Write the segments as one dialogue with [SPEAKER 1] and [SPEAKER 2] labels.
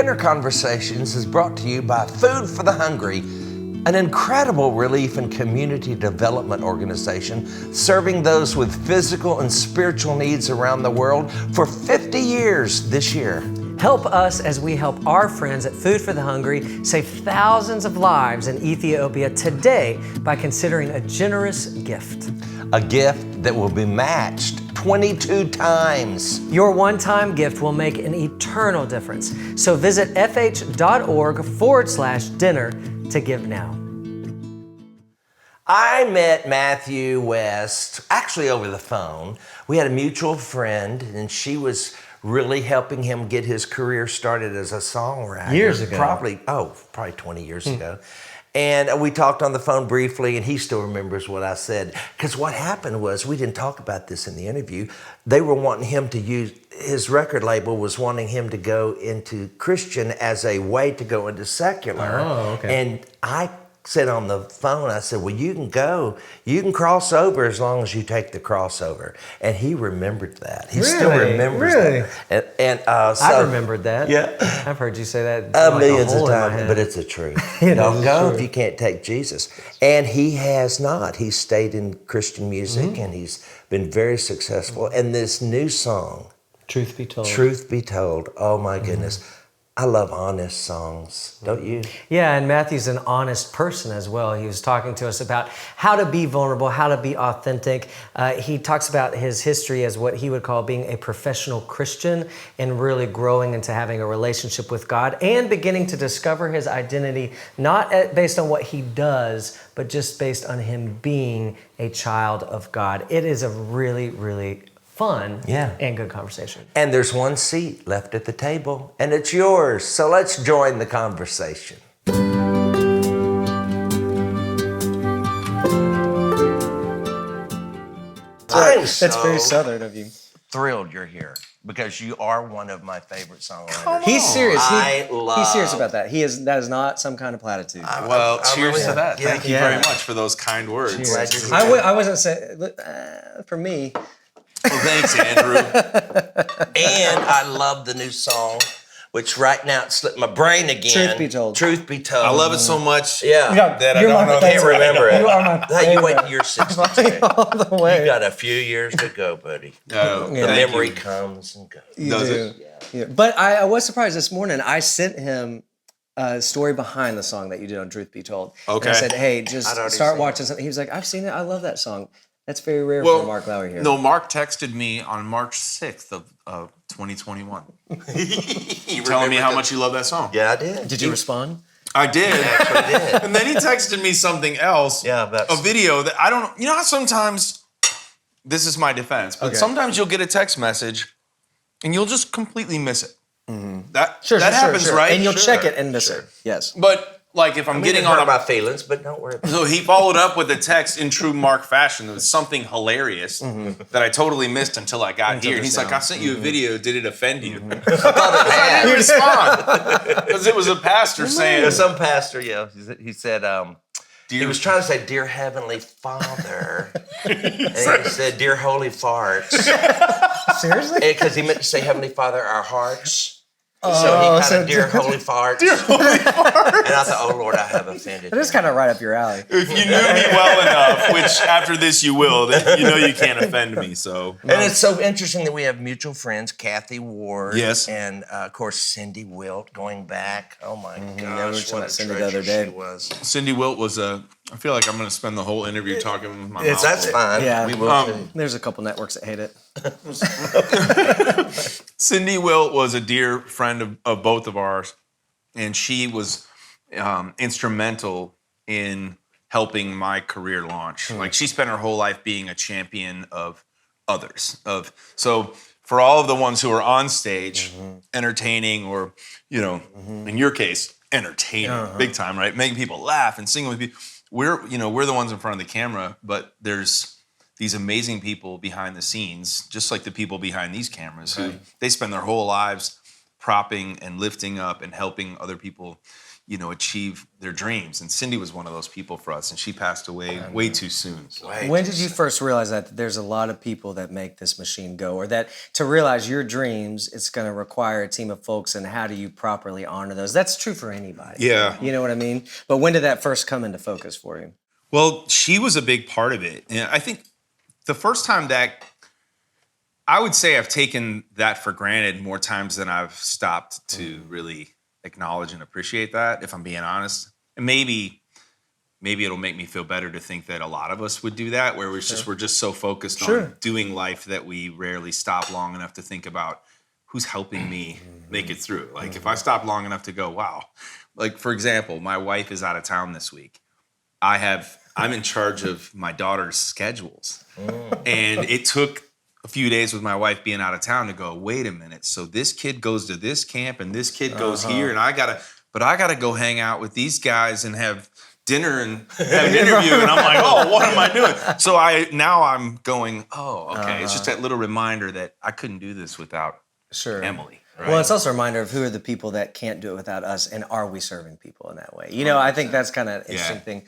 [SPEAKER 1] Dinner Conversations is brought to you by Food for the Hungry, an incredible relief and community development organization serving those with physical and spiritual needs around the world for 50 years this year.
[SPEAKER 2] Help us as we help our friends at Food for the Hungry save thousands of lives in Ethiopia today by considering a generous gift.
[SPEAKER 1] A gift that will be matched 22 times.
[SPEAKER 2] Your one-time gift will make an eternal difference. So visit fh.org/dinner to give now.
[SPEAKER 1] I met Matthew West actually over the phone. We had a mutual friend, and she was really helping him get his career started as a songwriter.
[SPEAKER 2] Years ago.
[SPEAKER 1] Probably 20 years ago. And we talked on the phone briefly, and he still remembers what I said. Because what happened was, we didn't talk about this in the interview, they were wanting him to use, his record label was wanting him to go into Christian as a way to go into secular.
[SPEAKER 2] Oh, okay.
[SPEAKER 1] And I said on the phone, I said, well, you can go, you can cross over as long as you take the crossover. And he remembered that. He still remembers that. And so,
[SPEAKER 2] I remembered that.
[SPEAKER 1] Yeah.
[SPEAKER 2] I've heard you say that
[SPEAKER 1] millions of times, but it's the truth. Don't go if you can't take Jesus. And he has not. He's stayed in Christian music, and he's been very successful. And this new song,
[SPEAKER 2] Truth Be Told.
[SPEAKER 1] Oh my goodness. I love honest songs, don't you?
[SPEAKER 2] Yeah, and Matthew's an honest person as well. He was talking to us about how to be vulnerable, how to be authentic. He talks about his history as what he would call being a professional Christian and really growing into having a relationship with God and beginning to discover his identity, not based on what he does, but just based on him being a child of God. It is a really, really fun and good conversation.
[SPEAKER 1] And there's one seat left at the table, and it's yours. So let's join the conversation.
[SPEAKER 3] That's very Southern of you.
[SPEAKER 1] Thrilled you're here because you are one of my favorite songwriters.
[SPEAKER 3] He's serious.
[SPEAKER 1] He's
[SPEAKER 3] serious about that. That is not some kind of platitude.
[SPEAKER 4] Well, cheers to that.
[SPEAKER 1] Yeah.
[SPEAKER 4] Thank you very much for those kind words.
[SPEAKER 1] Cheers.
[SPEAKER 3] I wasn't saying, for me.
[SPEAKER 4] Well, thanks, Andrew.
[SPEAKER 1] And I love the new song, which right now it slipped my brain again.
[SPEAKER 3] Truth Be Told.
[SPEAKER 1] Truth Be Told.
[SPEAKER 4] I love it so much
[SPEAKER 1] Yeah.
[SPEAKER 4] that I don't know.
[SPEAKER 1] Can't remember it.
[SPEAKER 3] You are my
[SPEAKER 1] Hey, you wait till you're 62.
[SPEAKER 3] all the way.
[SPEAKER 1] You got a few years to go, buddy.
[SPEAKER 4] Thank
[SPEAKER 1] The memory
[SPEAKER 4] you.
[SPEAKER 1] comes and goes.
[SPEAKER 3] You
[SPEAKER 4] Does
[SPEAKER 3] do. Yeah. But I was surprised this morning. I sent him a story behind the song that you did on Truth Be Told.
[SPEAKER 4] Okay.
[SPEAKER 3] And I said, hey, just
[SPEAKER 1] I'd already
[SPEAKER 3] start
[SPEAKER 1] seen
[SPEAKER 3] watching something. He was like, I've seen it. I love that song. That's very rare for Mark Lowry here.
[SPEAKER 4] No, Mark texted me on March 6th of 2021. telling me how much you love that song.
[SPEAKER 1] Yeah, I did.
[SPEAKER 3] Did you respond?
[SPEAKER 4] I did.
[SPEAKER 1] Actually did.
[SPEAKER 4] And then he texted me something else.
[SPEAKER 1] Yeah, that's...
[SPEAKER 4] A video that I don't... You know how sometimes... This is my defense. But sometimes you'll get a text message and you'll just completely miss it. That happens, right?
[SPEAKER 3] And you'll check it and miss it. Yes.
[SPEAKER 4] But... Like if I'm getting on
[SPEAKER 1] my feelings, but don't worry about it.
[SPEAKER 4] So he followed up with a text in true Mark fashion. There was something hilarious that I totally missed until I got here. And he's like, I sent you a video. Did it offend you? I thought it had. He respond because it was a pastor saying.
[SPEAKER 1] Some pastor, he said, he was trying to say, Dear Heavenly Father. And he said, Dear Holy Farts.
[SPEAKER 3] Seriously?
[SPEAKER 1] Because he meant to say, Heavenly Father, our hearts. So he kind of, Dear Holy Farts. Dear Holy Farts. And I thought, oh Lord, I have offended
[SPEAKER 3] It is kind of right up your alley.
[SPEAKER 4] If you knew me well enough, which after this you will, then you know you can't offend me. So.
[SPEAKER 1] And it's so interesting that we have mutual friends, Kathy Ward.
[SPEAKER 4] Yes.
[SPEAKER 1] And of course, Cindy Wilt going back. Oh my gosh,
[SPEAKER 3] we were talking
[SPEAKER 1] what a
[SPEAKER 3] about Cindy the
[SPEAKER 1] treasure
[SPEAKER 3] other day.
[SPEAKER 1] she was.
[SPEAKER 4] Cindy Wilt was a. I feel like I'm going to spend the whole interview talking with my mouth.
[SPEAKER 1] That's
[SPEAKER 4] full.
[SPEAKER 1] fine.
[SPEAKER 3] Yeah.
[SPEAKER 1] We will too.
[SPEAKER 3] There's a couple networks that hate it.
[SPEAKER 4] Cindy Wilt was a dear friend of both of ours, and she was instrumental in helping my career launch. Like she spent her whole life being a champion of others. So for all of the ones who are on stage, entertaining, or in your case, entertaining big time, right? Making people laugh and singing with people. We're the ones in front of the camera, but there's these amazing people behind the scenes, just like the people behind these cameras, who they spend their whole lives propping and lifting up and helping other people, achieve their dreams. And Cindy was one of those people for us, and she passed away way too soon. So.
[SPEAKER 3] When did you first realize that there's a lot of people that make this machine go, or that to realize your dreams, it's going to require a team of folks, and how do you properly honor those? That's true for anybody.
[SPEAKER 4] Yeah.
[SPEAKER 3] You know what I mean? But when did that first come into focus for you?
[SPEAKER 4] Well, she was a big part of it. And I think the first time that I would say I've taken that for granted more times than I've stopped to really acknowledge and appreciate that, if I'm being honest. And maybe it'll make me feel better to think that a lot of us would do that, where we're just so focused on doing life that we rarely stop long enough to think about who's helping me make it through. Like if I stop long enough to go, wow. Like for example, my wife is out of town this week. I'm in charge of my daughter's schedules. And it took a few days with my wife being out of town to go, wait a minute. So this kid goes to this camp and this kid goes here, and I gotta go hang out with these guys and have dinner and have an interview. And I'm like, oh, what am I doing? So I'm going, oh, okay. It's just that little reminder that I couldn't do this without Emily. Right?
[SPEAKER 3] Well, it's also a reminder of who are the people that can't do it without us, and are we serving people in that way? You know, I think that's kind of an interesting thing.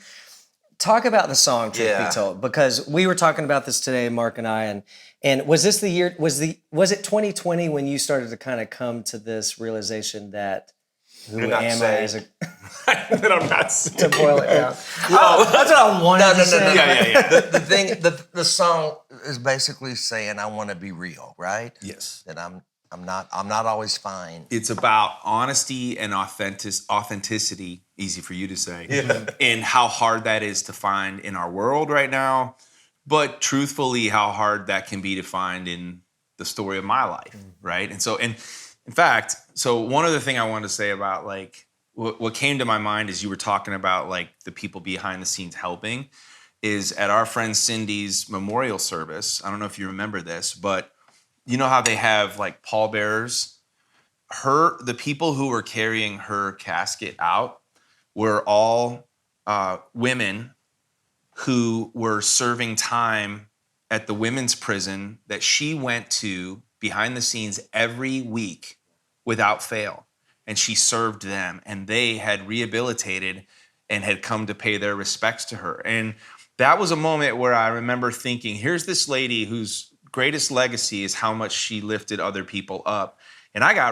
[SPEAKER 3] Talk about the song "Truth Be Told," because we were talking about this today, Mark and I, and was this the year? Was it 2020 when you started to kind of come to this realization that who am I as a
[SPEAKER 4] that I'm not saying.
[SPEAKER 3] to boil it down? Oh, that's what I wanted to say.
[SPEAKER 4] Yeah.
[SPEAKER 1] The song is basically saying I want to be real, right?
[SPEAKER 4] Yes.
[SPEAKER 1] That I'm not always fine.
[SPEAKER 4] It's about honesty and authenticity, easy for you to say, and how hard that is to find in our world right now, but truthfully, how hard that can be to find in the story of my life, right? And in fact, one other thing I wanted to say about like what came to my mind as you were talking about like the people behind the scenes helping is at our friend Cindy's memorial service. I don't know if you remember this, but you know how they have like pallbearers? The people who were carrying her casket out were all women who were serving time at the women's prison that she went to behind the scenes every week without fail. And she served them, and they had rehabilitated and had come to pay their respects to her. And that was a moment where I remember thinking, here's this lady whose greatest legacy is how much she lifted other people up. And I got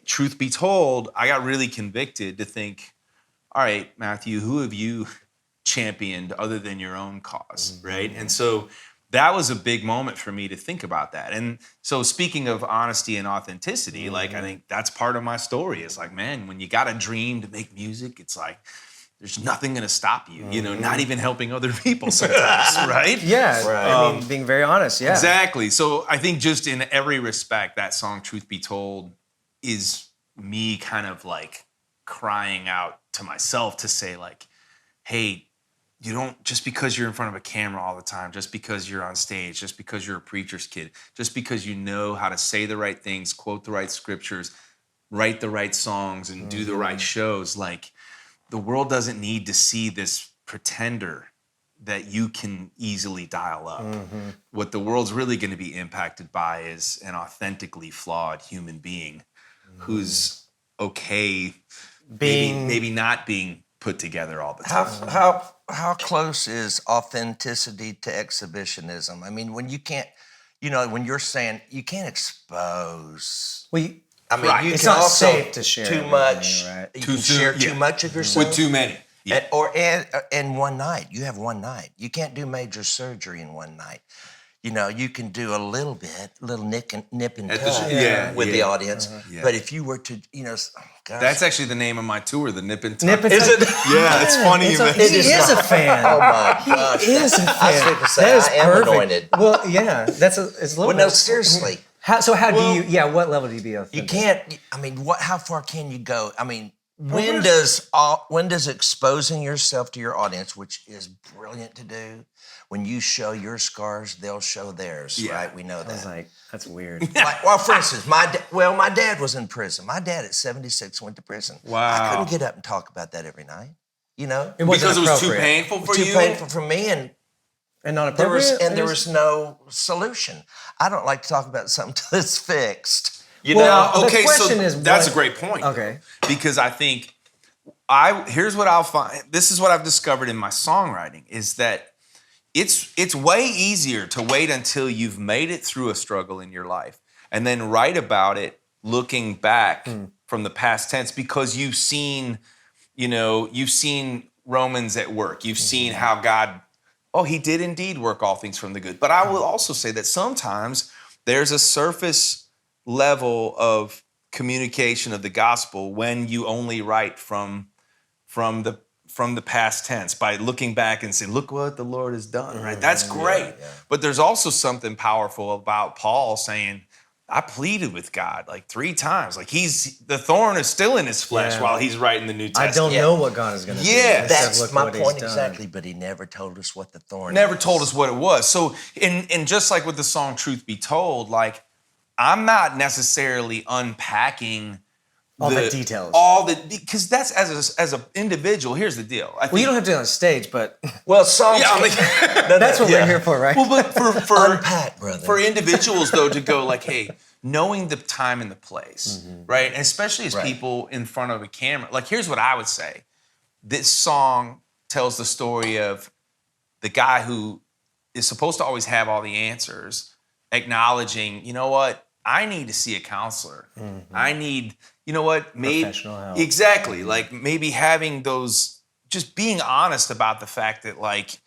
[SPEAKER 4] truth be told, I got really convicted to think, all right, Matthew, who have you championed other than your own cause, right? And so that was a big moment for me to think about that. And so speaking of honesty and authenticity, like I think that's part of my story. It's like, man, when you got a dream to make music, it's like, there's nothing going to stop you, not even helping other people sometimes, right?
[SPEAKER 3] Yeah,
[SPEAKER 1] Right.
[SPEAKER 3] I mean, being very honest, yeah.
[SPEAKER 4] Exactly. So I think just in every respect, that song, Truth Be Told, is me kind of like crying out to myself to say like, hey, you don't, just because you're in front of a camera all the time, just because you're on stage, just because you're a preacher's kid, just because you know how to say the right things, quote the right scriptures, write the right songs, and do the right shows, like, the world doesn't need to see this pretender that you can easily dial up. What the world's really going to be impacted by is an authentically flawed human being who's okay maybe not being put together all the time.
[SPEAKER 1] How close is authenticity to exhibitionism? I mean, when you can't, when you're saying you can't expose.
[SPEAKER 3] Well,
[SPEAKER 1] I mean,
[SPEAKER 4] Right.
[SPEAKER 1] you
[SPEAKER 3] It's
[SPEAKER 1] can
[SPEAKER 3] not
[SPEAKER 1] also
[SPEAKER 3] safe to share
[SPEAKER 1] too
[SPEAKER 3] everything,
[SPEAKER 1] much.
[SPEAKER 3] right?
[SPEAKER 1] You
[SPEAKER 4] Too
[SPEAKER 1] can
[SPEAKER 4] soon,
[SPEAKER 1] share
[SPEAKER 4] yeah.
[SPEAKER 1] too much of yourself.
[SPEAKER 4] With too many. Yeah.
[SPEAKER 1] And one night. You have one night. You can't do major surgery in one night. You can do a little bit, little nip and tuck with the audience.
[SPEAKER 4] Yeah.
[SPEAKER 1] But if you were to, gosh.
[SPEAKER 4] That's actually the name of my tour, the Nip and Tuck.
[SPEAKER 3] Nip and
[SPEAKER 1] Is
[SPEAKER 3] Tuck.
[SPEAKER 1] it?
[SPEAKER 4] Yeah, it's funny.
[SPEAKER 3] He is a fan.
[SPEAKER 1] Oh my gosh.
[SPEAKER 3] He is a fan.
[SPEAKER 1] I was going to say,
[SPEAKER 3] That is
[SPEAKER 1] I am
[SPEAKER 3] perfect.
[SPEAKER 1] anointed.
[SPEAKER 3] Well, yeah, it's a little
[SPEAKER 1] Well,
[SPEAKER 3] bit.
[SPEAKER 1] no, seriously.
[SPEAKER 3] How do you? Yeah, what level do you be authentic?
[SPEAKER 1] You can't. I mean, how far can you go? I mean, when does exposing yourself to your audience, which is brilliant to do, when you show your scars, they'll show theirs, right? We know
[SPEAKER 3] I was
[SPEAKER 1] that.
[SPEAKER 3] like, that's weird.
[SPEAKER 1] Well, for instance, my dad was in prison. My dad at 76 went to prison. I
[SPEAKER 4] Wow.
[SPEAKER 1] couldn't get up and talk about that every night.
[SPEAKER 3] It wasn't
[SPEAKER 4] Because it was too
[SPEAKER 3] appropriate.
[SPEAKER 4] painful for
[SPEAKER 1] Too
[SPEAKER 4] you?
[SPEAKER 1] painful for me, and
[SPEAKER 3] and not
[SPEAKER 1] there
[SPEAKER 3] appropriate.
[SPEAKER 1] was no solution. I don't like to talk about something till it's fixed.
[SPEAKER 3] Well, the
[SPEAKER 4] Okay,
[SPEAKER 3] question
[SPEAKER 4] so
[SPEAKER 3] is
[SPEAKER 4] that's
[SPEAKER 3] what-
[SPEAKER 4] a great point.
[SPEAKER 3] Okay.
[SPEAKER 4] Because I think here's what I'll find. This is what I've discovered in my songwriting is that it's way easier to wait until you've made it through a struggle in your life and then write about it looking back from the past tense, because you've seen Romans at work. You've seen how God, he did indeed work all things from the good. But I will also say that sometimes there's a surface level of communication of the gospel when you only write from the past tense by looking back and saying, look what the Lord has done, right? That's great. Yeah. But there's also something powerful about Paul saying, I pleaded with God like 3 times. Like the thorn is still in his flesh while he's writing the New Testament.
[SPEAKER 3] I don't know what God is going to do.
[SPEAKER 1] Yeah, that's my point exactly. But he never told us what the thorn
[SPEAKER 4] told us what it was. So, and just like with the song Truth Be Told, like I'm not necessarily unpacking
[SPEAKER 3] all the details.
[SPEAKER 4] Because that's as an individual, here's the deal.
[SPEAKER 3] You don't have to do it on stage, but
[SPEAKER 1] songs.
[SPEAKER 3] That's what we're here for, right?
[SPEAKER 4] Well, but for
[SPEAKER 1] unpack, brother.
[SPEAKER 4] For individuals though to go like, hey, knowing the time and the place, right? And especially as people in front of a camera. Like, here's what I would say. This song tells the story of the guy who is supposed to always have all the answers, acknowledging, you know what, I need to see a counselor. I need, you know what, maybe
[SPEAKER 3] professional help.
[SPEAKER 4] Exactly. Like maybe having those, just being honest about the fact that like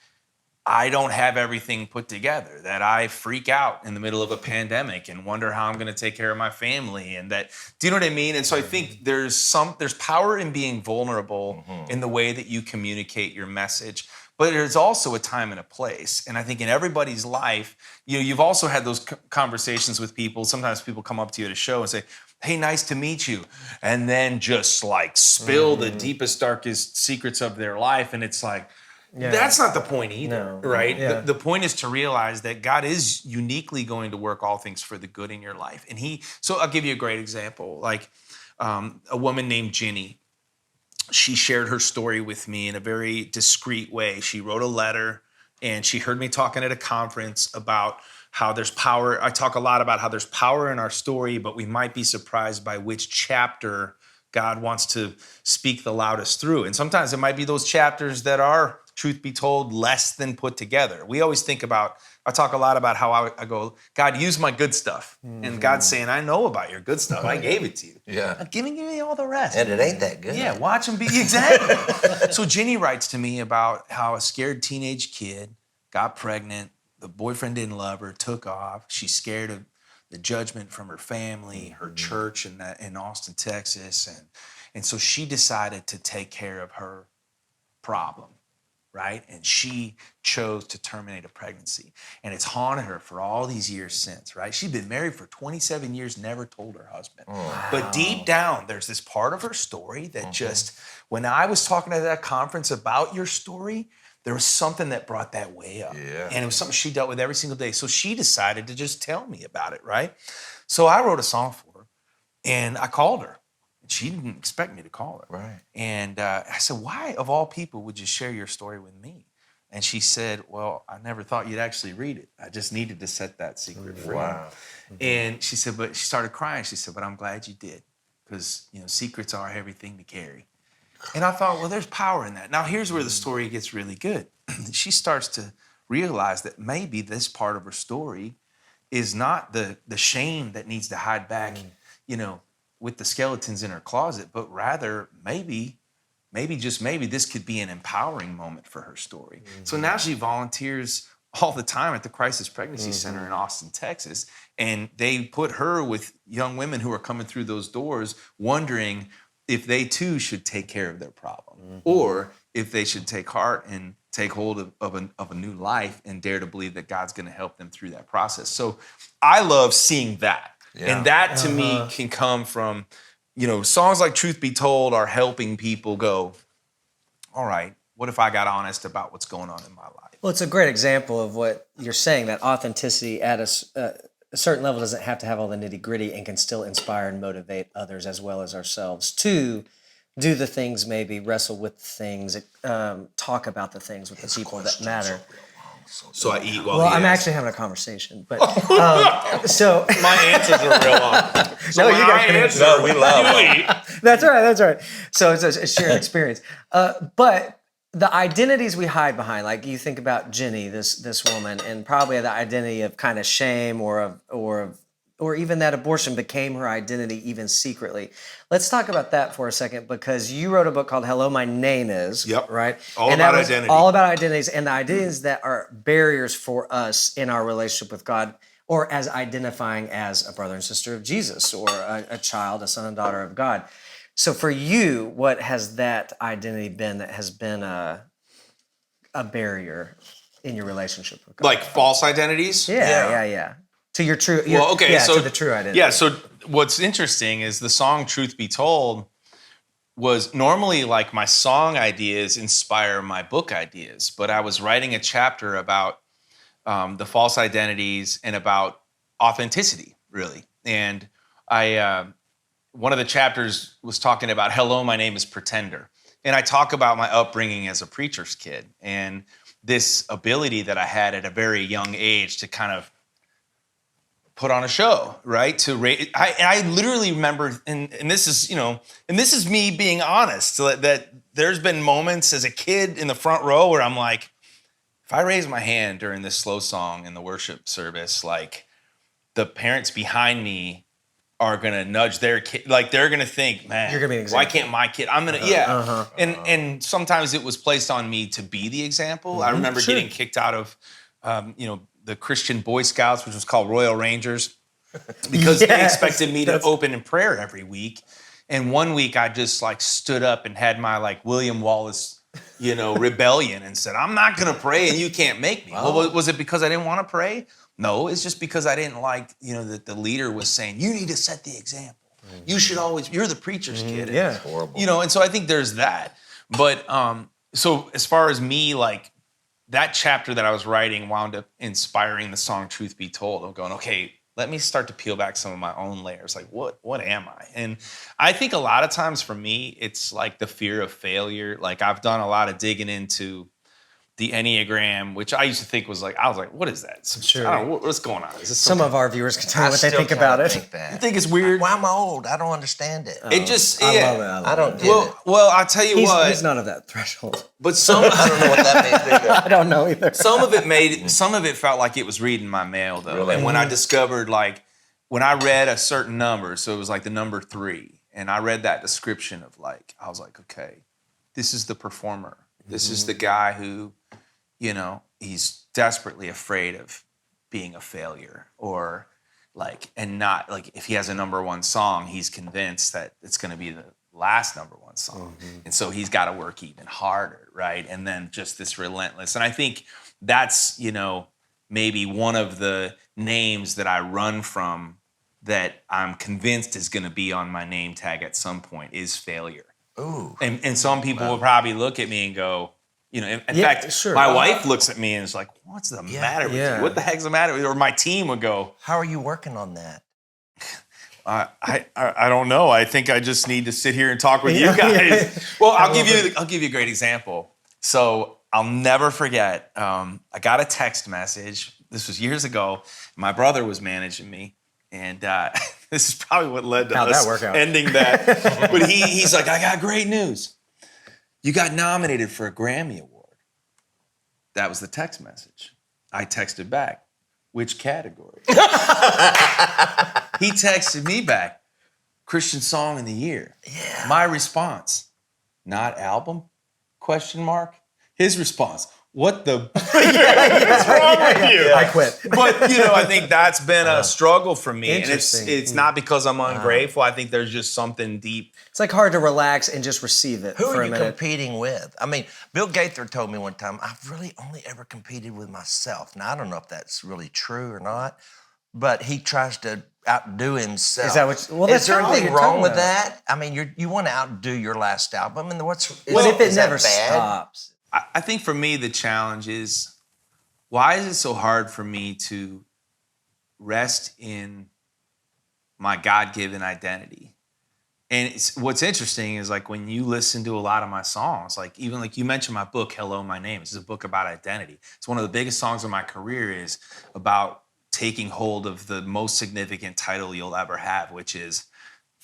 [SPEAKER 4] I don't have everything put together, that I freak out in the middle of a pandemic and wonder how I'm going to take care of my family, and that, do you know what I mean? And so I think there's power in being vulnerable in the way that you communicate your message. But there's also a time and a place. And I think in everybody's life, you've also had those conversations with people. Sometimes people come up to you at a show and say, hey, nice to meet you. And then just like spill the deepest, darkest secrets of their life. And it's like, that's not the point either, right? Yeah. The point is to realize that God is uniquely going to work all things for the good in your life. And so I'll give you a great example. Like a woman named Jenny. She shared her story with me in a very discreet way. She wrote a letter, and she heard me talking at a conference about how there's power. I talk a lot about how there's power in our story, but we might be surprised by which chapter God wants to speak the loudest through. And sometimes it might be those chapters that are, truth be told, less than put together. We always think about, I talk a lot about how I go, God, use my good stuff. And God's saying, I know about your good stuff. I gave it to you.
[SPEAKER 1] Yeah.
[SPEAKER 4] I'm giving you all the rest.
[SPEAKER 1] And it ain't that good.
[SPEAKER 4] Yeah, watch them be, exactly. So Jenny writes to me about how a scared teenage kid got pregnant. The boyfriend didn't love her, took off. She's scared of the judgment from her family, her church in Austin, Texas. And so she decided to take care of her problem. Right? And she chose to terminate a pregnancy. And it's haunted her for all these years since, right? She'd been married for 27 years, never told her husband. Wow. But deep down, there's this part of her story that just, when I was talking at that conference about your story, there was something that brought that way up. Yeah. And it was something she dealt with every single day. So she decided to just tell me about it, right? So I wrote a song for her, and I called her. She didn't expect me to call her.
[SPEAKER 1] Right.
[SPEAKER 4] And I said, why, of all people, would you share your story with me? And she said, well, I never thought you'd actually read it. I just needed to set that secret free.
[SPEAKER 1] Wow.
[SPEAKER 4] And she said, but she started crying. She said, but I'm glad you did, because secrets are a heavy thing to carry. And I thought, well, there's power in that. Now, here's where the story gets really good. She starts to realize that maybe this part of her story is not the shame that needs to hide back, with the skeletons in her closet, but rather maybe just maybe this could be an empowering moment for her story. So now she volunteers all the time at the Crisis Pregnancy Center in Austin, Texas, and they put her with young women who are coming through those doors wondering if they too should take care of their problem, or if they should take heart and take hold of a new life and dare to believe that God's going to help them through that process. So I love seeing that. Yeah. And that to me can come from, songs like Truth Be Told are helping people go, all right, what if I got honest about what's going on in my life?
[SPEAKER 3] Well, it's a great example of what you're saying, that authenticity at a certain level doesn't have to have all the nitty gritty and can still inspire and motivate others as well as ourselves to do the things, maybe wrestle with things, talk about the things with the people that matter.
[SPEAKER 4] So I eat while
[SPEAKER 3] Well,
[SPEAKER 4] he
[SPEAKER 3] I'm
[SPEAKER 4] asks.
[SPEAKER 3] actually having a conversation, but so
[SPEAKER 4] My answers are real long. So
[SPEAKER 3] No, you
[SPEAKER 4] when
[SPEAKER 3] guys
[SPEAKER 4] I
[SPEAKER 3] can
[SPEAKER 4] answer,
[SPEAKER 1] No, we love
[SPEAKER 4] you
[SPEAKER 1] them.
[SPEAKER 4] eat.
[SPEAKER 3] that's right. That's right. So it's a shared experience. But the identities we hide behind, like you think about Jenny, this woman, and probably the identity of kind of shame or even that abortion became her identity even secretly. Let's talk about that for a second because you wrote a book called Hello, My Name Is,
[SPEAKER 4] Yep.
[SPEAKER 3] right?
[SPEAKER 4] All
[SPEAKER 3] And
[SPEAKER 4] about
[SPEAKER 3] that was
[SPEAKER 4] identity.
[SPEAKER 3] all about identities and the identities that are barriers for us in our relationship with God or as identifying as a brother and sister of Jesus or a child, a son and daughter of God. So for you, what has that identity been that has been a barrier in your relationship with God?
[SPEAKER 4] Like false identities?
[SPEAKER 3] Yeah. To your true,
[SPEAKER 4] Well, okay, so
[SPEAKER 3] to the true identity.
[SPEAKER 4] Yeah, so what's interesting is the song "Truth Be Told" was normally like my song ideas inspire my book ideas, but I was writing a chapter about the false identities and about authenticity, really. And I one of the chapters was talking about "Hello, my name is Pretender," and I talk about my upbringing as a preacher's kid and this ability that I had at a very young age to kind of put on a show, right? I literally remember, and this is, and this is me being honest, that there's been moments as a kid in the front row where I'm like, if I raise my hand during this slow song in the worship service, like the parents behind me are gonna nudge their kid, like they're gonna think, man,
[SPEAKER 3] You're gonna be an
[SPEAKER 4] why
[SPEAKER 3] example.
[SPEAKER 4] can't my kid? I'm gonna, And sometimes it was placed on me to be the example. I remember getting kicked out of, the Christian Boy Scouts, which was called Royal Rangers, because they
[SPEAKER 3] Yes,
[SPEAKER 4] expected me to open in prayer every week. And one week I just like stood up and had my like William Wallace, rebellion and said, I'm not gonna pray and you can't make me. Well, was it because I didn't want to pray? No, it's just because I didn't like, that the leader was saying, you need to set the example. You should always, you're the preacher's kid. And,
[SPEAKER 3] Yeah.
[SPEAKER 1] Horrible.
[SPEAKER 4] And so I think there's that. But so as far as me, like that chapter that I was writing wound up inspiring the song Truth Be Told. I'm going, okay, let me start to peel back some of my own layers. Like, what am I? And I think a lot of times for me, it's like the fear of failure. Like I've done a lot of digging into the Enneagram, which I used to think was like, I was like, what is that?
[SPEAKER 3] Sure.
[SPEAKER 4] I don't know, what's going on? Is this
[SPEAKER 3] Some of our viewers can tell me what they think about it.
[SPEAKER 1] That.
[SPEAKER 4] You think it's weird?
[SPEAKER 1] Why am I old? I don't understand it.
[SPEAKER 4] It just,
[SPEAKER 3] I
[SPEAKER 4] yeah.
[SPEAKER 3] love it. I love
[SPEAKER 1] I don't
[SPEAKER 3] it.
[SPEAKER 1] get it.
[SPEAKER 4] Well, I'll tell you what.
[SPEAKER 3] He's not of that threshold.
[SPEAKER 4] But some,
[SPEAKER 1] I don't know what that means either.
[SPEAKER 3] I don't know either.
[SPEAKER 4] some of it felt like it was reading my mail though.
[SPEAKER 1] Really?
[SPEAKER 4] And when I discovered, like, when I read a certain number, so it was like the number 3, and I read that description of like, I was like, okay, this is the performer. This is the guy who, he's desperately afraid of being a failure or like, and not like if he has a number 1 song, he's convinced that it's going to be the last number 1 song. And so he's got to work even harder, right? And then just this relentless. And I think that's, maybe one of the names that I run from that I'm convinced is going to be on my name tag at some point is failure.
[SPEAKER 1] Ooh.
[SPEAKER 4] And some people will probably look at me and go, in
[SPEAKER 3] Yeah,
[SPEAKER 4] fact,
[SPEAKER 3] sure.
[SPEAKER 4] my wife looks at me and is like, what's the matter with
[SPEAKER 3] yeah.
[SPEAKER 4] you? What the heck's the matter with you? Or my team would go,
[SPEAKER 1] How are you working on that?
[SPEAKER 4] I don't know. I think I just need to sit here and talk with you
[SPEAKER 3] Yeah,
[SPEAKER 4] guys.
[SPEAKER 3] yeah.
[SPEAKER 4] Well, I'll give you a great example. So I'll never forget. I got a text message. This was years ago. My brother was managing me, and this is probably what led to
[SPEAKER 3] How'd
[SPEAKER 4] us
[SPEAKER 3] that work out?
[SPEAKER 4] ending that. But he's like, I got great news. You got nominated for a Grammy Award. That was the text message. I texted back, which category? He texted me back, Christian Song of the Year.
[SPEAKER 1] Yeah.
[SPEAKER 4] My response, not album? Question mark. His response, what the what's wrong with you?
[SPEAKER 3] I quit.
[SPEAKER 4] But I think that's been a struggle for me, and
[SPEAKER 3] Interesting.
[SPEAKER 4] it's not because I'm ungrateful. I think there's just something deep.
[SPEAKER 3] It's like hard to relax and just receive it
[SPEAKER 1] Who
[SPEAKER 3] for
[SPEAKER 1] are
[SPEAKER 3] a
[SPEAKER 1] you
[SPEAKER 3] minute.
[SPEAKER 1] competing with? I mean, Bill Gaither told me one time, I've really only ever competed with myself. Now, I don't know if that's really true or not, but he tries to outdo himself.
[SPEAKER 3] Is that what? Well,
[SPEAKER 1] Is
[SPEAKER 3] that's
[SPEAKER 1] there
[SPEAKER 3] kind of what
[SPEAKER 1] anything
[SPEAKER 3] you're
[SPEAKER 1] wrong
[SPEAKER 3] talking
[SPEAKER 1] with
[SPEAKER 3] about.
[SPEAKER 1] that? I mean, you want to outdo your last album, and
[SPEAKER 3] But if it
[SPEAKER 1] is that
[SPEAKER 3] never
[SPEAKER 1] bad?
[SPEAKER 3] stops,
[SPEAKER 4] I think for me, the challenge is, why is it so hard for me to rest in my God-given identity And what's interesting is like when you listen to a lot of my songs, like even like you mentioned my book, Hello, My Name. This is a book about identity. It's one of the biggest songs of my career is about taking hold of the most significant title you'll ever have, which is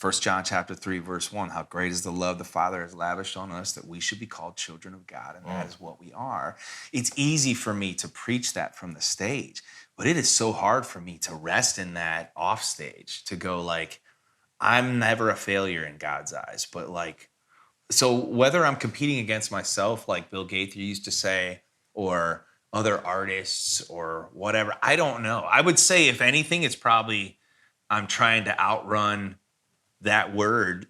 [SPEAKER 4] 1 John chapter 3, verse 1. How great is the love the Father has lavished on us that we should be called children of God, and that is what we are. It's easy for me to preach that from the stage, but it is so hard for me to rest in that off stage, to go like, I'm never a failure in God's eyes, but like, so whether I'm competing against myself, like Bill Gaither used to say, or other artists or whatever, I don't know. I would say if anything, it's probably I'm trying to outrun that word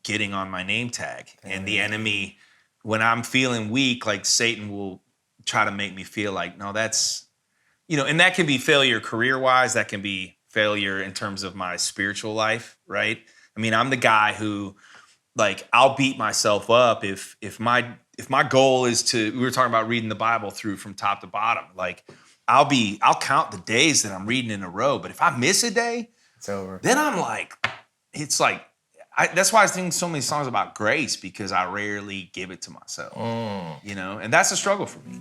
[SPEAKER 4] getting on my name tag. And the enemy, when I'm feeling weak, like Satan will try to make me feel like, no, that's, and that can be failure career-wise, that can be failure in terms of my spiritual life, right? I mean, I'm the guy who, like, I'll beat myself up if my goal is to, we were talking about reading the Bible through from top to bottom. Like, I'll count the days that I'm reading in a row, but if I miss a day,
[SPEAKER 3] it's over.
[SPEAKER 4] Then I'm like, it's like, that's why I sing so many songs about grace, because I rarely give it to myself, and that's a struggle for me.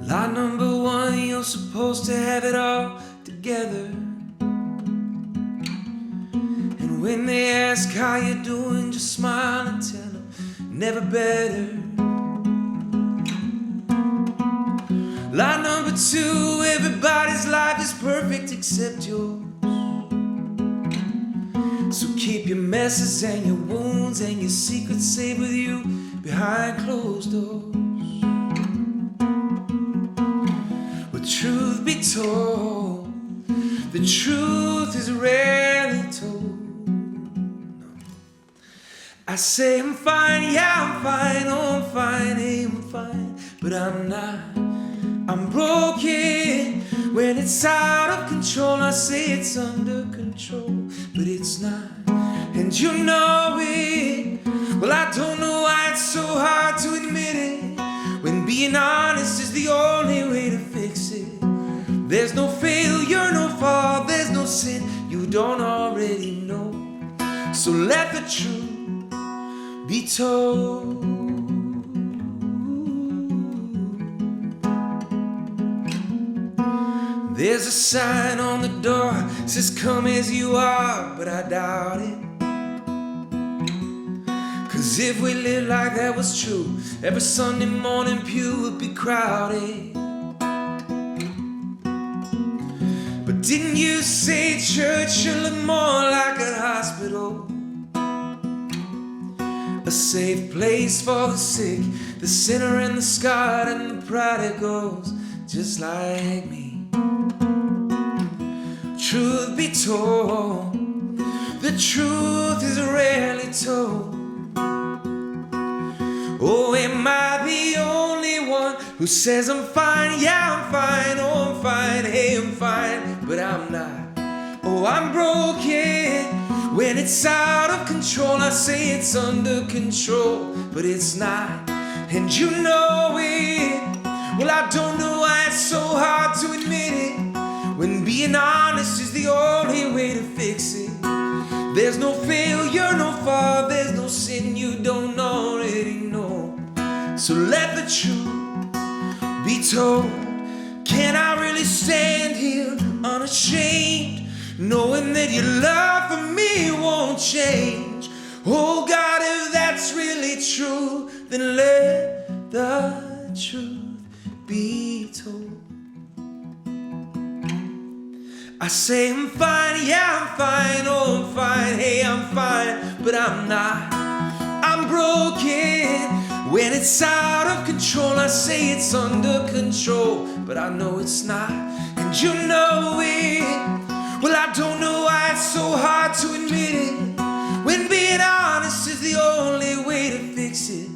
[SPEAKER 5] Lie number one, you're supposed to have it all together. And when they ask how you're doing, just smile and tell them, never better. Lie number two, everybody's life is perfect except yours. So keep your messes and your wounds and your secrets safe with you behind closed doors. Truth be told, the truth is rarely told. I say I'm fine, yeah I'm fine, oh I'm fine, hey I'm fine, but I'm not. I'm broken when it's out of control. I say it's under control, but it's not, and you know it. Well, I don't know why it's so hard to admit it, when being honest is the only way to fix it. There's no failure, no fall, there's no sin you don't already know. So let the truth be told. There's a sign on the door, says come as you are, but I doubt it. Cause if we lived like that was true, every Sunday morning pew would be crowded. But didn't you say church should look more like a hospital? A safe place for the sick, the sinner and the scarred and the prodigals, just like me. Truth be told, the truth is rarely told. Oh, am I the only one who says I'm fine? Yeah, I'm fine, oh, I'm fine, hey, I'm fine, but I'm not. Oh, I'm broken when it's out of control. I say it's under control, but it's not, and you know it. Well, I don't know why it's so hard to admit it, when being honest is the only way to fix it. There's no failure, no fall, there's no sin you don't already know. So let the truth be told. Can I really stand here unashamed, knowing that your love for me won't change? Oh God, if that's really true, then let the truth be told. I say I'm fine, yeah I'm fine, oh I'm fine, hey I'm fine, but I'm not. I'm broken when it's out of control. I say it's under control, but I know it's not, and you know it. Well, I don't know why it's so hard to admit it, when being honest is the only way to fix it.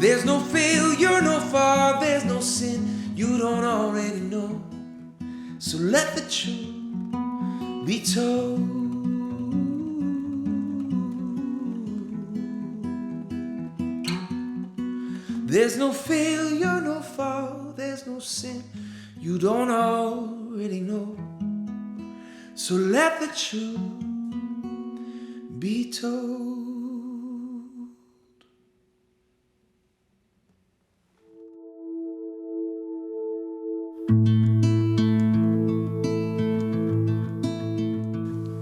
[SPEAKER 5] There's no failure, no fall, there's no sin you don't already know. So let the truth be told. There's no failure, no fall, there's no sin you don't already already know. So let the truth be told.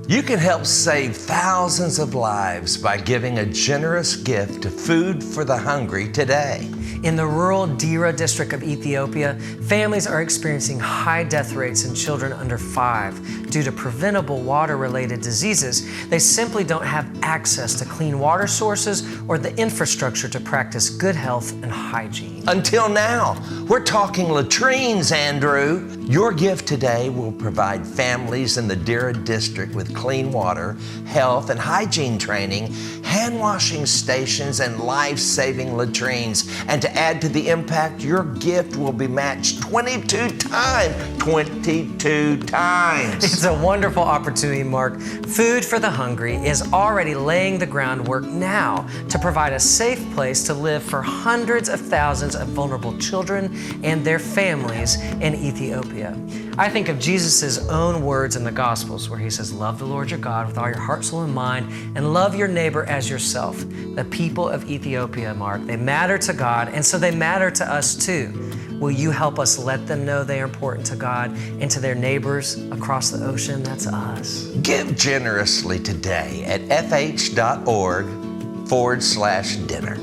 [SPEAKER 1] You can help save thousands of lives by giving a generous gift to Food for the Hungry today.
[SPEAKER 2] In the rural Dera district of Ethiopia, families are experiencing high death rates in children under 5 due to preventable water-related diseases. They simply don't have access to clean water sources or the infrastructure to practice good health and hygiene.
[SPEAKER 1] Until now, we're talking latrines, Andrew. Your gift today will provide families in the Dera district with clean water, health and hygiene training, hand washing stations, and life-saving latrines. And to add to the impact, your gift will be matched 22 times. 22 times.
[SPEAKER 2] It's a wonderful opportunity, Mark. Food for the Hungry is already laying the groundwork now to provide a safe place to live for hundreds of thousands of vulnerable children and their families in Ethiopia. I think of Jesus' own words in the Gospels where he says, love the Lord your God with all your heart, soul, and mind, and love your neighbor as yourself. The people of Ethiopia, Mark, they matter to God, and so they matter to us too. Will you help us let them know they are important to God and to their neighbors across the ocean? That's us.
[SPEAKER 1] Give generously today at fh.org/dinner.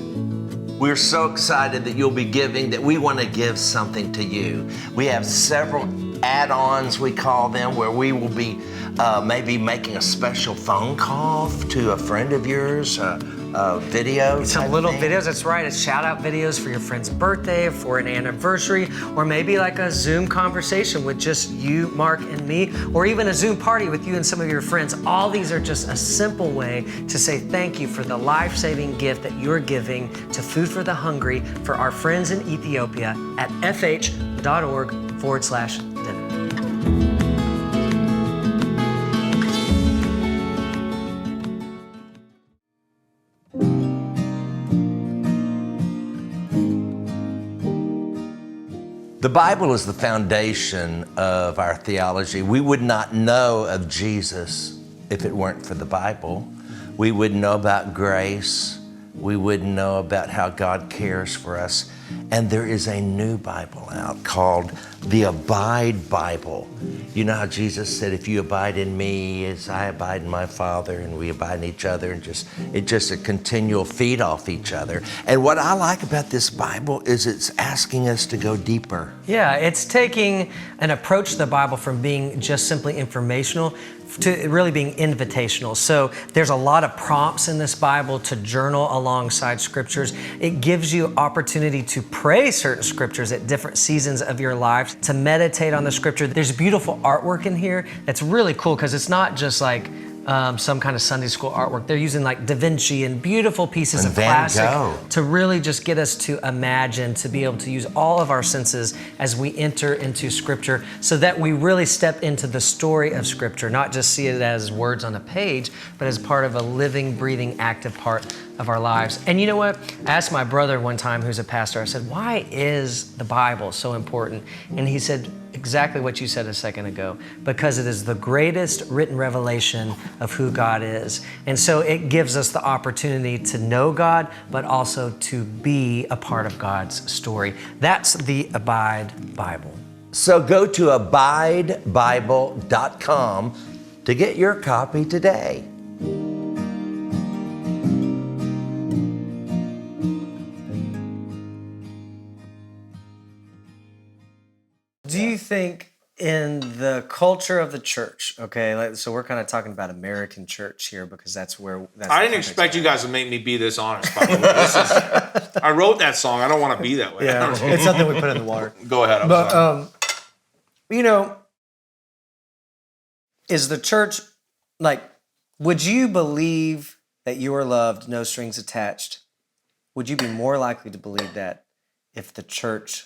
[SPEAKER 1] We're so excited that you'll be giving that we want to give something to you. We have several add-ons, we call them, where we will be maybe making a special phone call to a friend of yours, video.
[SPEAKER 2] Some little videos, that's right. It's shout out videos for your friend's birthday, for an anniversary, or maybe like a Zoom conversation with just you, Mark, and me, or even a Zoom party with you and some of your friends. All these are just a simple way to say thank you for the life-saving gift that you're giving to Food for the Hungry for our friends in Ethiopia at fh.org/dinner.
[SPEAKER 1] The Bible is the foundation of our theology. We would not know of Jesus if it weren't for the Bible. We wouldn't know about grace. We wouldn't know about how God cares for us. And there is a new Bible out called the Abide Bible. You know how Jesus said, if you abide in me as I abide in my Father, and we abide in each other, and it's just a continual feed off each other. And what I like about this Bible is it's asking us to go deeper.
[SPEAKER 2] Yeah, it's taking an approach to the Bible from being just simply informational to really being invitational. So there's a lot of prompts in this Bible to journal alongside scriptures. It gives you opportunity to pray certain scriptures at different seasons of your life, to meditate on the scripture. There's beautiful artwork in here that's really cool because it's not just like some kind of Sunday school artwork. They're using like Da Vinci and beautiful pieces
[SPEAKER 1] and
[SPEAKER 2] of
[SPEAKER 1] Van
[SPEAKER 2] plastic
[SPEAKER 1] Gogh.
[SPEAKER 2] to really just get us to imagine, to be able to use all of our senses as we enter into Scripture so that we really step into the story of Scripture, not just see it as words on a page, but as part of a living, breathing, active part of our lives. And you know what? I asked my brother one time, who's a pastor, I said, why is the Bible so important? And he said, exactly what you said a second ago, because it is the greatest written revelation of who God is. And so it gives us the opportunity to know God, but also to be a part of God's story. That's the Abide Bible.
[SPEAKER 1] So go to abidebible.com to get your copy today.
[SPEAKER 3] Do you think in the culture of the church, okay, so we're kind of talking about American church here because that's where...
[SPEAKER 4] I didn't expect you guys to make me be this honest, by the way. I wrote that song. I don't want to be that way.
[SPEAKER 3] Yeah, it's something we put in the water.
[SPEAKER 4] Go ahead.
[SPEAKER 3] But, you know, is the church, like, would you believe that you are loved, no strings attached? Would you be more likely to believe that if the church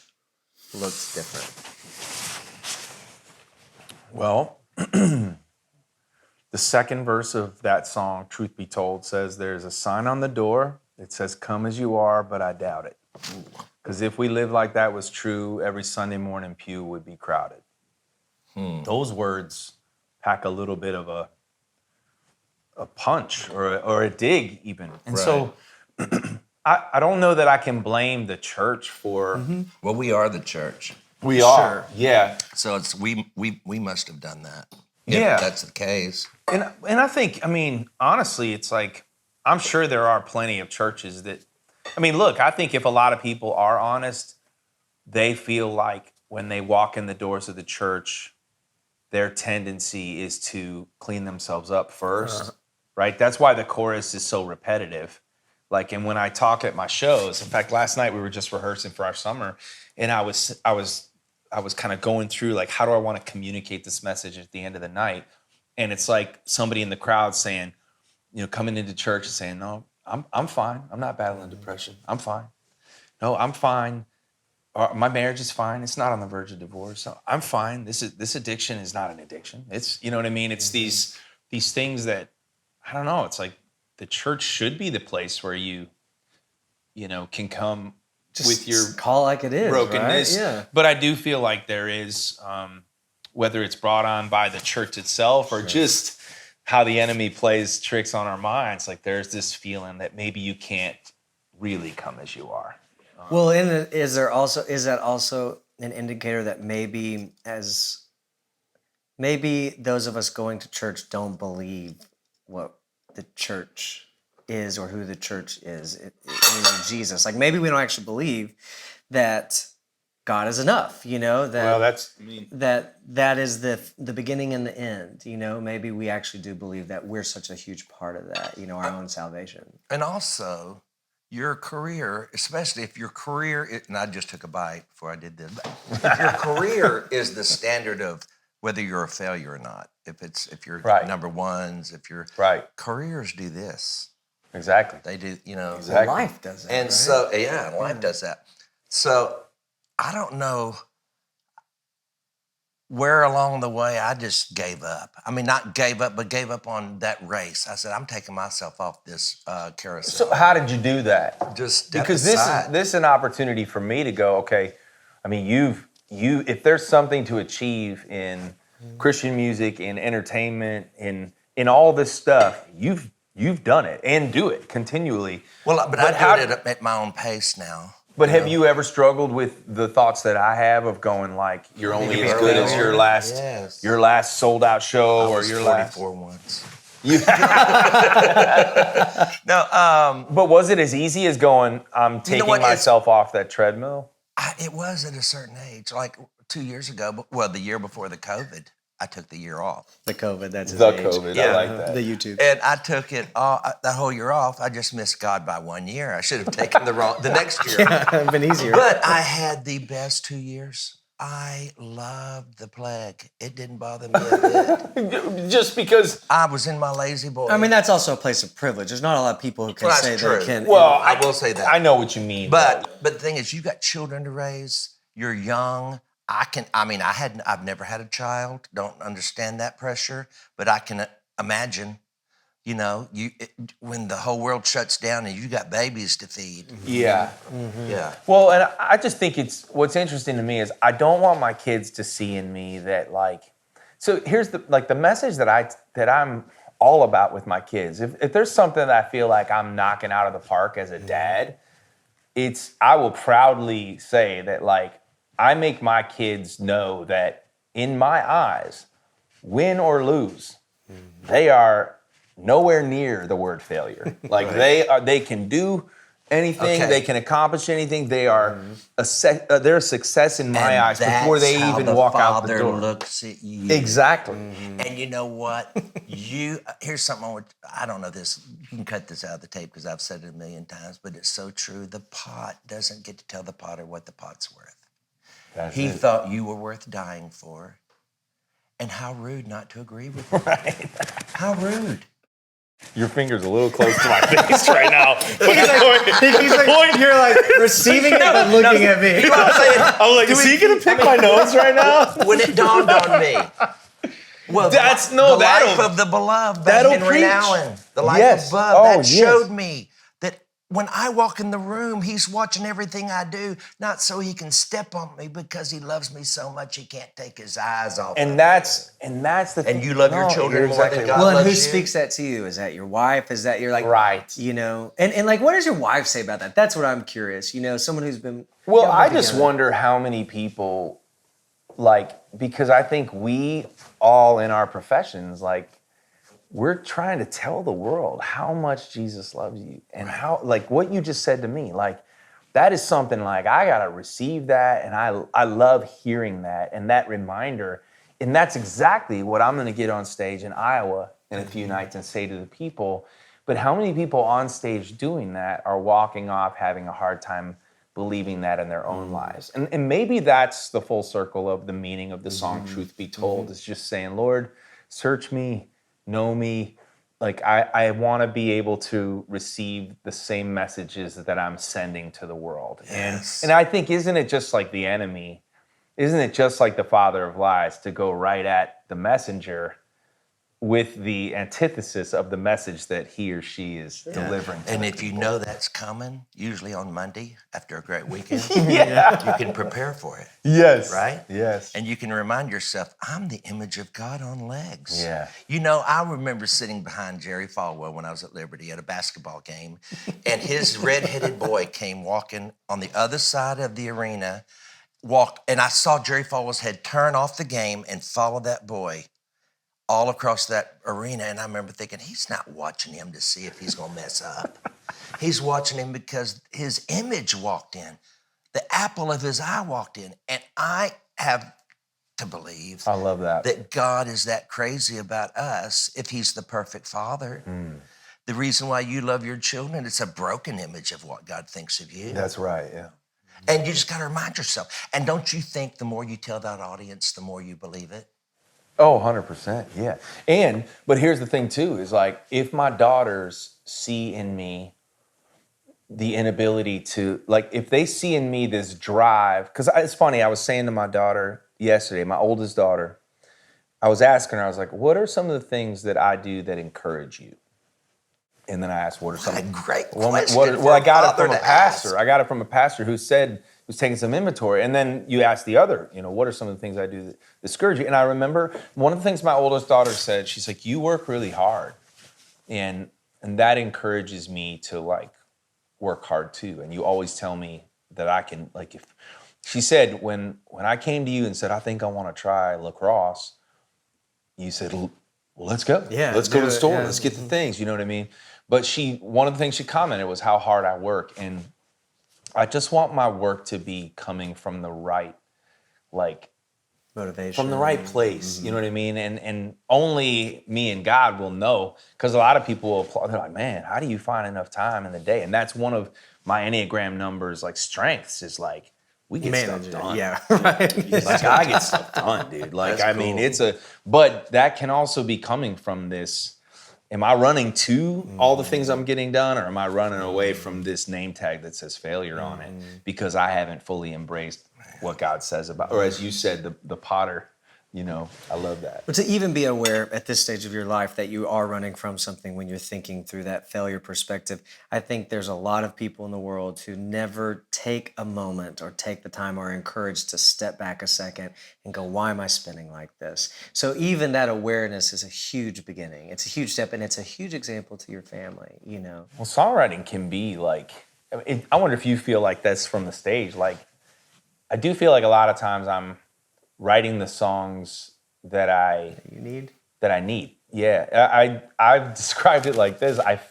[SPEAKER 3] looks different?
[SPEAKER 4] Well, the second verse of that song, Truth Be Told, says there's a sign on the door. It says, come as you are, but I doubt it. Because if we lived like that was true, every Sunday morning pew would be crowded. those words pack a little bit of a punch or a dig even. And so I don't know that I can blame the church for.
[SPEAKER 1] Well, we are the church.
[SPEAKER 4] We are. Yeah.
[SPEAKER 1] So it's we must have done that.
[SPEAKER 4] Yeah.
[SPEAKER 1] If that's the case.
[SPEAKER 4] And I think, I mean, honestly, it's like, I'm sure there are plenty of churches that, I mean, look, I think if a lot of people are honest, they feel like when they walk in the doors of the church, their tendency is to clean themselves up first, right? That's why the chorus is so repetitive. Like, and when I talk at my shows, in fact, last night we were just rehearsing for our summer, and I was kind of going through, like, how do I want to communicate this message at the end of the night? And it's like somebody in the crowd saying, you know, coming into church and saying, no, I'm fine. I'm not battling depression. I'm fine. No, I'm fine. My marriage is fine. It's not on the verge of divorce. So I'm fine. This addiction is not an addiction. It's, you know what I mean? It's these things that, I don't know. It's like the church should be the place where you know, can come
[SPEAKER 3] Just
[SPEAKER 4] with your
[SPEAKER 3] call like it is,
[SPEAKER 4] brokenness.
[SPEAKER 3] right? Yeah.
[SPEAKER 4] But I do feel like there is, whether it's brought on by the church itself or just how the enemy plays tricks on our minds, like there's this feeling that maybe you can't really come as you are.
[SPEAKER 3] Well, is that also an indicator that maybe those of us going to church don't believe what the church is or who the church is, meaning Jesus? Like maybe we don't actually believe that God is enough, you know, that that is the beginning and the end, you know. Maybe we actually do believe that we're such a huge part of that, you know, our own salvation.
[SPEAKER 1] And also, your career, especially if your career, and I just took a bite before I did this, but if your career is the standard of whether you're a failure or not, if you're number ones, if you're careers do this.
[SPEAKER 4] Exactly.
[SPEAKER 1] They do, you know.
[SPEAKER 4] Exactly.
[SPEAKER 3] Life does that.
[SPEAKER 1] And
[SPEAKER 3] right?
[SPEAKER 1] so, life does that. So I don't know where along the way I just gave up. I mean, not gave up, but gave up on that race. I said, I'm taking myself off this carousel.
[SPEAKER 4] So how did you do that?
[SPEAKER 1] Just
[SPEAKER 4] because this is an opportunity for me to go, okay, I mean, if there's something to achieve in Christian music, in entertainment, in all this stuff, you've done it and do it continually.
[SPEAKER 1] Well, but I do it at my own pace now.
[SPEAKER 4] But have you ever struggled with the thoughts that I have of going like you're only as good as your last sold out show or your last
[SPEAKER 1] 44 once?
[SPEAKER 4] No, but was it as easy as going, I'm taking myself off that treadmill?
[SPEAKER 1] It was at a certain age, like 2 years ago. Well, the year before the COVID, I took the year off.
[SPEAKER 3] The COVID, that's his
[SPEAKER 4] the
[SPEAKER 3] age.
[SPEAKER 4] COVID.
[SPEAKER 1] Yeah.
[SPEAKER 4] I like that.
[SPEAKER 3] The YouTube.
[SPEAKER 1] And I took it that whole year off. I just missed God by 1 year. I should have taken the next year.
[SPEAKER 3] It'd been easier.
[SPEAKER 1] But I had the best 2 years. I loved the plague. It didn't bother me a bit.
[SPEAKER 4] Just because
[SPEAKER 1] I was in my lazy boy.
[SPEAKER 3] I mean, that's also a place of privilege. There's not a lot of people who can say
[SPEAKER 1] true.
[SPEAKER 3] they can.
[SPEAKER 4] Well,
[SPEAKER 1] I will say that.
[SPEAKER 4] I know what you mean.
[SPEAKER 1] But the thing is, you got children to raise. You're young. I've never had a child. Don't understand that pressure, but I can imagine, you know, when the whole world shuts down and you got babies to feed.
[SPEAKER 4] Yeah.
[SPEAKER 1] Mm-hmm. Yeah.
[SPEAKER 4] Well, and I just think what's interesting to me is I don't want my kids to see in me that like, so here's the message that I'm all about with my kids. If there's something that I feel like I'm knocking out of the park as a dad, I will proudly say that like, I make my kids know that in my eyes, win or lose, they are nowhere near the word failure. Like they can do anything, they can accomplish anything. They are they're a success in my eyes before they even walk out the door.
[SPEAKER 1] Father looks at you.
[SPEAKER 4] Exactly.
[SPEAKER 1] And you know what? Here's something I don't know this. You can cut this out of the tape because I've said it a million times, but it's so true. The pot doesn't get to tell the potter what the pot's worth. He thought you were worth dying for. And how rude not to agree with him.
[SPEAKER 4] Right.
[SPEAKER 1] How rude.
[SPEAKER 4] Your finger's a little close to my face right now.
[SPEAKER 3] He's like, you're like receiving it but looking at me.
[SPEAKER 4] I'm like, is he gonna pick my nose right now?
[SPEAKER 1] When it dawned on me. Well, life of the beloved by
[SPEAKER 4] that'll
[SPEAKER 1] Henry
[SPEAKER 4] preach.
[SPEAKER 1] Allen. The life above. Showed me that when I walk in the room, he's watching everything I do, not so he can step on me, because he loves me so much he can't take his eyes off of me.
[SPEAKER 4] And that's the thing.
[SPEAKER 1] And you love your
[SPEAKER 4] No,
[SPEAKER 1] children
[SPEAKER 4] you're
[SPEAKER 1] more
[SPEAKER 4] exactly
[SPEAKER 1] than
[SPEAKER 4] right.
[SPEAKER 1] God
[SPEAKER 3] Well, and who
[SPEAKER 1] loves you.
[SPEAKER 3] speaks that to you? Is that your wife? Is that your like
[SPEAKER 4] Right.
[SPEAKER 3] You know, and like, what does your wife say about that? That's what I'm curious. You know, someone who's been
[SPEAKER 4] Well,
[SPEAKER 3] y'all
[SPEAKER 4] I
[SPEAKER 3] been
[SPEAKER 4] just
[SPEAKER 3] together.
[SPEAKER 4] wonder how many people, like, because I think we all in our professions, like, we're trying to tell the world how much Jesus loves you and how, like, what you just said to me, like, that is something like I gotta receive that, and I love hearing that and that reminder, and that's exactly what I'm gonna get on stage in Iowa in a few nights and say to the people. But how many people on stage doing that are walking off having a hard time believing that in their own lives? And maybe that's the full circle of the meaning of the song Truth Be Told. It's just saying, Lord, search me, know me. Like, I want to be able to receive the same messages that I'm sending to the world.
[SPEAKER 1] Yes.
[SPEAKER 4] And I think, isn't it just like the enemy? Isn't it just like the father of lies to go right at the messenger with the antithesis of the message that he or she is delivering to
[SPEAKER 1] And
[SPEAKER 4] the
[SPEAKER 1] if you
[SPEAKER 4] people?
[SPEAKER 1] know that's coming, usually on Monday after a great weekend, you can prepare for it,
[SPEAKER 4] Yes.
[SPEAKER 1] right?
[SPEAKER 4] Yes.
[SPEAKER 1] And you can remind yourself, I'm the image of God on legs.
[SPEAKER 4] Yeah.
[SPEAKER 1] You know, I remember sitting behind Jerry Falwell when I was at Liberty at a basketball game, and his redheaded boy came walking on the other side of the arena, and I saw Jerry Falwell's head turn off the game and follow that boy all across that arena. And I remember thinking, he's not watching him to see if he's going to mess up. He's watching him because his image walked in. The apple of his eye walked in. And I have to believe
[SPEAKER 4] I love that.
[SPEAKER 1] God is that crazy about us if he's the perfect father. The reason why you love your children, it's a broken image of what God thinks of you.
[SPEAKER 4] That's right. Yeah.
[SPEAKER 1] And you just got to remind yourself. And don't you think the more you tell that audience, the more you believe it?
[SPEAKER 4] Oh, 100%. Yeah. But here's the thing too, is like, if my daughters see in me the inability to, like, if they see in me this drive, because it's funny, I was saying to my daughter yesterday, my oldest daughter, I was asking her, I was like, what are some of the things that I do that encourage you? And then I asked, what are some?
[SPEAKER 1] What a great
[SPEAKER 4] Well,
[SPEAKER 1] question
[SPEAKER 4] well, I
[SPEAKER 1] for a
[SPEAKER 4] got it
[SPEAKER 1] father
[SPEAKER 4] from a
[SPEAKER 1] to
[SPEAKER 4] pastor.
[SPEAKER 1] ask.
[SPEAKER 4] I got it from a pastor who was taking some inventory. And then you ask the other, what are some of the things I do that discourage you? And I remember one of the things my oldest daughter said, she's like, you work really hard. And that encourages me to, like, work hard too. And you always tell me that I can, like, if she said, when I came to you and said, I think I want to try lacrosse, you said, well, let's go.
[SPEAKER 3] Yeah,
[SPEAKER 4] Let's go to
[SPEAKER 3] do
[SPEAKER 4] the
[SPEAKER 3] it,
[SPEAKER 4] store.
[SPEAKER 3] yeah.
[SPEAKER 4] Let's get the things. You know what I mean? But one of the things she commented was how hard I work. And I just want my work to be coming from the right, like,
[SPEAKER 3] motivation
[SPEAKER 4] from the right place. You know what I mean? And only me and God will know, because a lot of people will applaud. They're like, man, how do you find enough time in the day? And that's one of my Enneagram numbers, like, strengths, is like, we get stuff done.
[SPEAKER 3] Yeah, right.
[SPEAKER 4] Like, I get stuff done, dude. Like,
[SPEAKER 1] That's
[SPEAKER 4] I mean,
[SPEAKER 1] cool.
[SPEAKER 4] but that can also be coming from this, am I running to all the things I'm getting done, or am I running away from this name tag that says failure on it because I haven't fully embraced what God says about, or as you said, the potter, I love that.
[SPEAKER 3] But to even be aware at this stage of your life that you are running from something when you're thinking through that failure perspective, I think there's a lot of people in the world who never take a moment or take the time or are encouraged to step back a second and go, why am I spinning like this? So even that awareness is a huge beginning. It's a huge step, and it's a huge example to your family,
[SPEAKER 4] Well, songwriting can be like, I wonder if you feel like that's from the stage. Like, I do feel like a lot of times I'm writing the songs that I
[SPEAKER 3] need.
[SPEAKER 4] Yeah, I've described it like this. I've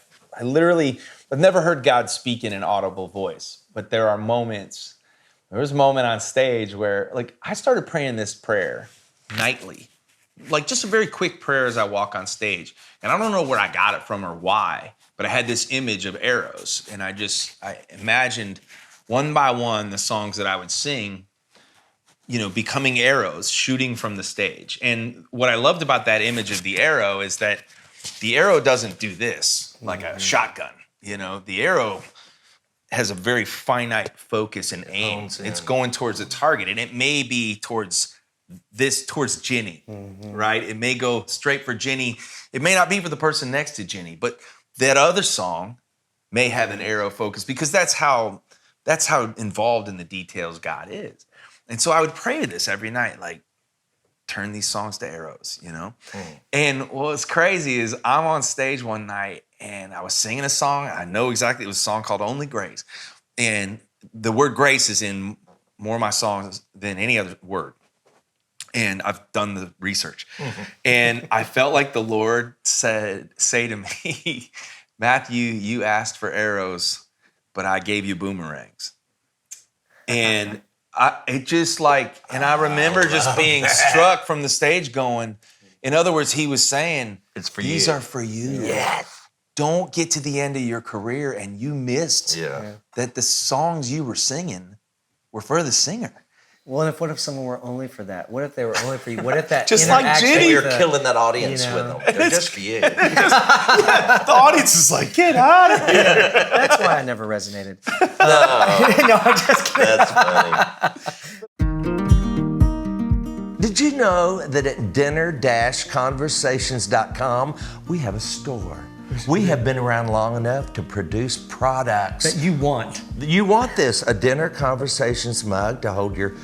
[SPEAKER 4] never heard God speak in an audible voice, but there was a moment on stage where, like, I started praying this prayer nightly, like just a very quick prayer as I walk on stage. And I don't know where I got it from or why, but I had this image of arrows, and I imagined one by one the songs that I would sing, becoming arrows shooting from the stage. And what I loved about that image of the arrow is that the arrow doesn't do this like a shotgun. The arrow has a very finite focus and aim. It's going towards a target, and it may be towards Ginny, right? It may go straight for Ginny. It may not be for the person next to Ginny, but that other song may have an arrow focus, because that's how involved in the details God is. And so I would pray this every night, like, turn these songs to arrows, you know? And what's crazy is I'm on stage one night and I was singing a song. I know exactly, it was a song called Only Grace. And the word grace is in more of my songs than any other word. And I've done the research. And I felt like the Lord say to me, Matthew, you asked for arrows, but I gave you boomerangs. And I remember just being struck from the stage going, in other words, he was saying,
[SPEAKER 1] It's for
[SPEAKER 4] these
[SPEAKER 1] you.
[SPEAKER 4] are for you.
[SPEAKER 1] Yes.
[SPEAKER 4] Don't get to the end of your career and you missed that the songs you were singing were for the singer.
[SPEAKER 3] Well, what if someone were only for that? What if they were only for you? What if that
[SPEAKER 4] Just like
[SPEAKER 3] interaction
[SPEAKER 4] Jenny,
[SPEAKER 3] with
[SPEAKER 1] You're
[SPEAKER 3] the-
[SPEAKER 1] killing that audience
[SPEAKER 3] you know.
[SPEAKER 1] with them. They're just for you.
[SPEAKER 4] The audience is like, get out of here.
[SPEAKER 3] That's why I never resonated. No, I'm just kidding.
[SPEAKER 1] That's funny. Did you know that at dinner-conversations.com we have a store? We have been around long enough to produce products.
[SPEAKER 2] That you want.
[SPEAKER 1] You want this, a Dinner Conversations mug to hold your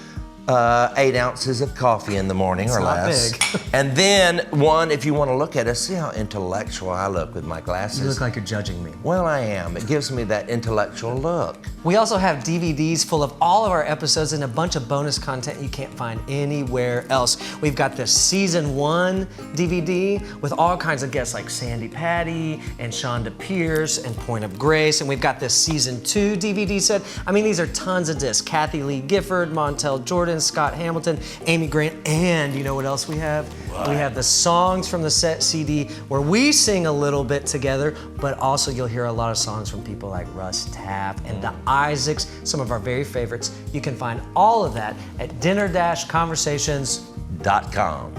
[SPEAKER 1] 8 ounces of coffee in the morning or
[SPEAKER 2] not
[SPEAKER 1] less.
[SPEAKER 2] big.
[SPEAKER 1] And then one, if you want to look at us, see how intellectual I look with my glasses.
[SPEAKER 2] You look like you're judging me.
[SPEAKER 1] Well, I am. It gives me that intellectual look.
[SPEAKER 2] We also have DVDs full of all of our episodes and a bunch of bonus content you can't find anywhere else. We've got the season 1 DVD with all kinds of guests like Sandy Patty and Shonda Pierce and Point of Grace. And we've got this season 2 DVD set. I mean, these are tons of discs. Kathy Lee Gifford, Montel Jordan, Scott Hamilton, Amy Grant, and you know what else we have? What? We have the songs from the set CD where we sing a little bit together, but also you'll hear a lot of songs from people like Russ Taff and the Isaacs, some of our very favorites. You can find all of that at dinner-conversations.com.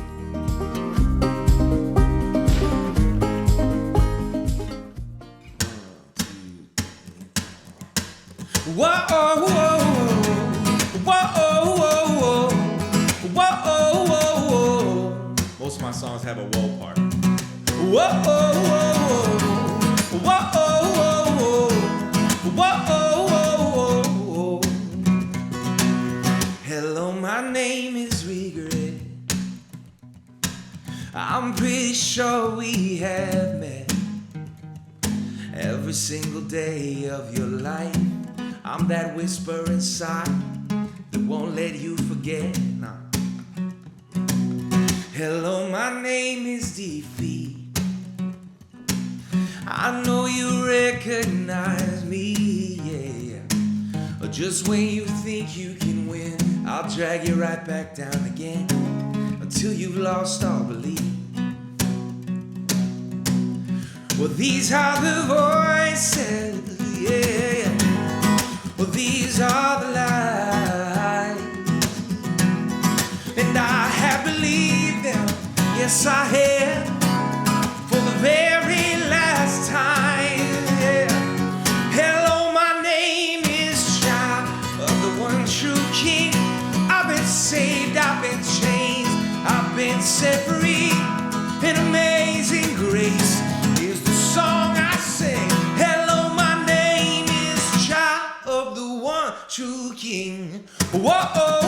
[SPEAKER 5] Whoa, whoa, whoa, whoa, whoa, whoa, whoa. Most of my songs have a whoa part. Whoa, whoa, whoa, whoa, whoa. Hello, my name is Regret. I'm pretty sure we have met. Every single day of your life, I'm that whisper inside that won't let you forget. No. Hello, my name is Defeat. I know you recognize me, yeah. But just when you think you can win, I'll drag you right back down again until you've lost all belief. Well, these are the voices, yeah. Well, these are the lies, and I have believed them. Yes, I have, for the very last time. Yeah. Hello, my name is Child of the one true King. I've been saved, I've been changed, I've been set free. An amazing grace is the song I sing. Hello, my name is Child of the one true King. Whoa, whoa,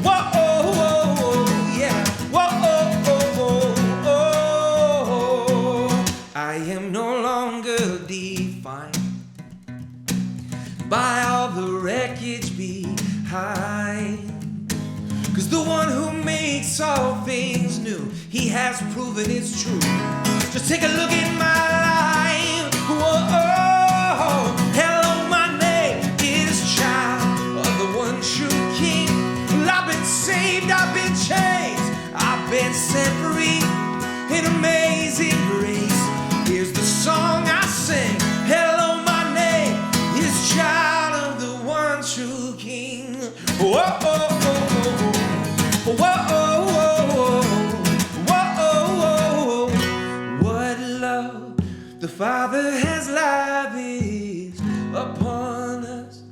[SPEAKER 5] whoa, whoa, yeah. Whoa, I am no longer defined by all the wreckage behind. 'Cause the one who makes all things new, he has proven it's true. Just take a look at my life. Whoa, hello, my name is Child of the one true King. Well, I've been saved, I've been changed, I've been set free. An amazing grace is the song I sing. Hello, my name is Child of the one true King. Whoa, whoa, whoa, whoa. What love the Father has lavished upon us,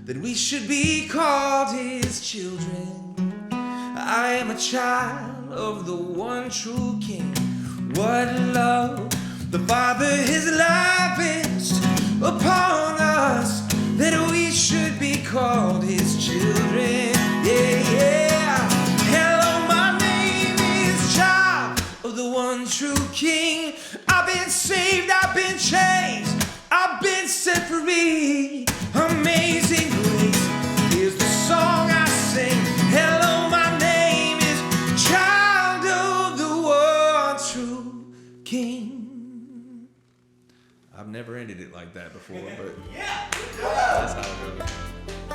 [SPEAKER 5] that we should be called His children. I am a child of the one true King. What love the Father has lavished upon us that we should be called his children. Yeah, yeah. Hello, my name is child of the one true King. I've been saved, I've been changed, I've been set free. Amazing grace is the song I sing. Hello, my name is child of the one true King. I've never ended it like that before, but that's how it goes.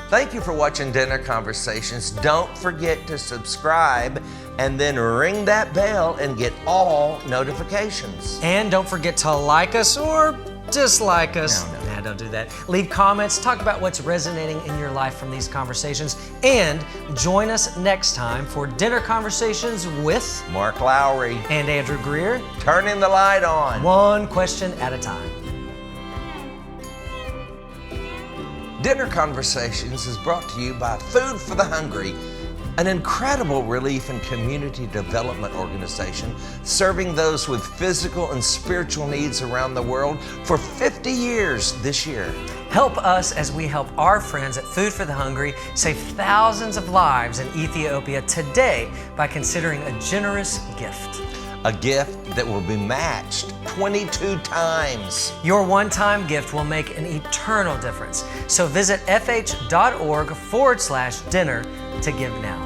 [SPEAKER 1] Thank you for watching Dinner Conversations. Don't forget to subscribe and then ring that bell and get all notifications.
[SPEAKER 2] And don't forget to like us or dislike us.
[SPEAKER 1] No.
[SPEAKER 2] Nah, don't do that. Leave comments, talk about what's resonating in your life from these conversations, and join us next time for Dinner Conversations with
[SPEAKER 1] Mark Lowry,
[SPEAKER 2] and Andrew Greer,
[SPEAKER 1] turning the light on.
[SPEAKER 2] one question at a time.
[SPEAKER 1] Dinner Conversations is brought to you by Food for the Hungry, an incredible relief and community development organization serving those with physical and spiritual needs around the world for 50 years this year.
[SPEAKER 2] Help us as we help our friends at Food for the Hungry save thousands of lives in Ethiopia today by considering a generous gift.
[SPEAKER 1] A gift that will be matched 22 times.
[SPEAKER 2] Your one-time gift will make an eternal difference. So visit fh.org/dinner to give now.